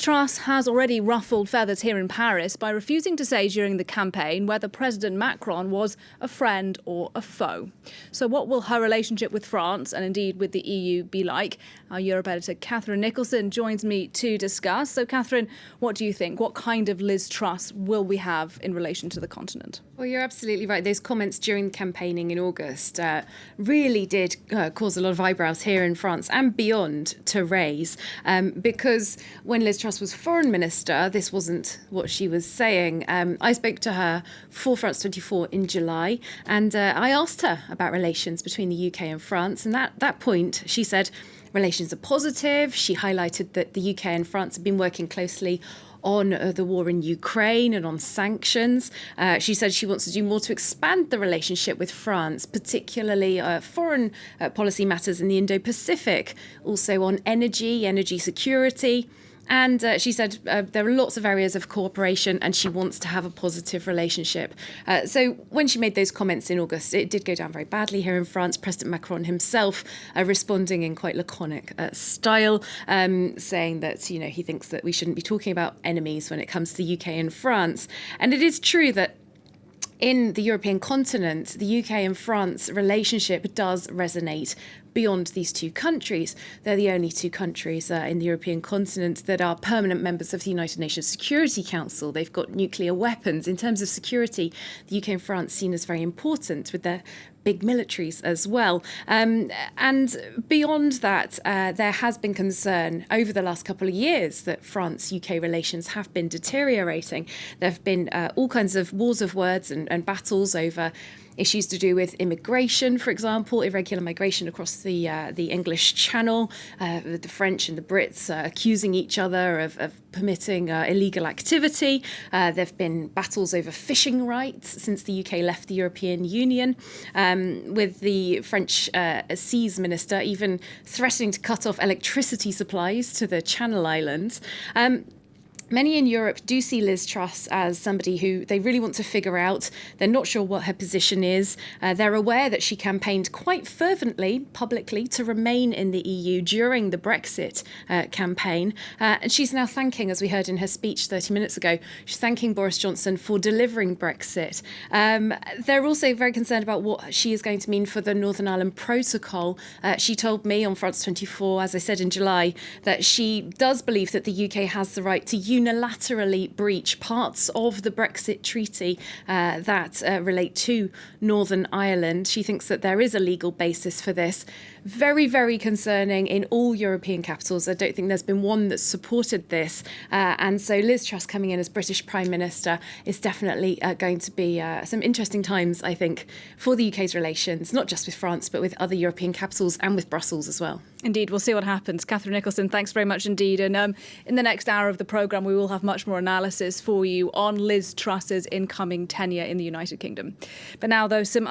Truss has already ruffled feathers here in Paris by refusing to say during the campaign whether President Macron was a friend or a foe. So what will her relationship with France and indeed with the EU be like? Our Europe editor Catherine Nicholson joins me to discuss. So Catherine, what do you think? What kind of Liz Truss will we have in relation to the continent? Well, you're absolutely right. Those comments during the campaigning in August really did cause a lot of eyebrows here in France and beyond to raise, because when Liz Truss was foreign minister, this wasn't what she was saying. I spoke to her for France 24 in July, and I asked her about relations between the UK and France. And at that point, she said relations are positive. She highlighted that the UK and France have been working closely on the war in Ukraine and on sanctions. She said she wants to do more to expand the relationship with France, particularly foreign policy matters in the Indo-Pacific, also on energy security. And she said there are lots of areas of cooperation and she wants to have a positive relationship. So when she made those comments in August, it did go down very badly here in France. President Macron himself responding in quite laconic style, saying that, he thinks that we shouldn't be talking about enemies when it comes to the UK and France. And it is true that in the European continent, the UK and France relationship does resonate beyond these two countries. They're the only two countries in the European continent that are permanent members of the United Nations Security Council. They've got nuclear weapons. In terms of security, the UK and France seen as very important with their big militaries as well. And beyond that, there has been concern over the last couple of years that France-UK relations have been deteriorating. There have been all kinds of wars of words and battles over issues to do with immigration, for example, irregular migration across the English Channel, the French and the Brits accusing each other of permitting illegal activity. There have been battles over fishing rights since the UK left the European Union, with the French Seas Minister even threatening to cut off electricity supplies to the Channel Islands. Many in Europe do see Liz Truss as somebody who they really want to figure out. They're not sure what her position is. They're aware that she campaigned quite fervently, publicly, to remain in the EU during the Brexit campaign. And she's now thanking, as we heard in her speech 30 minutes ago, she's thanking Boris Johnson for delivering Brexit. They're also very concerned about what she is going to mean for the Northern Ireland Protocol. She told me on France 24, as I said in July, that she does believe that the UK has the right to unilaterally breach parts of the Brexit treaty that relate to Northern Ireland. She thinks that there is a legal basis for this. Very, very concerning in all European capitals. I don't think there's been one that's supported this. And so Liz Truss coming in as British Prime Minister is definitely going to be some interesting times, I think, for the UK's relations, not just with France, but with other European capitals and with Brussels as well. Indeed, we'll see what happens. Catherine Nicholson, thanks very much indeed. And in the next hour of the programme, we will have much more analysis for you on Liz Truss's incoming tenure in the United Kingdom. But now, though, some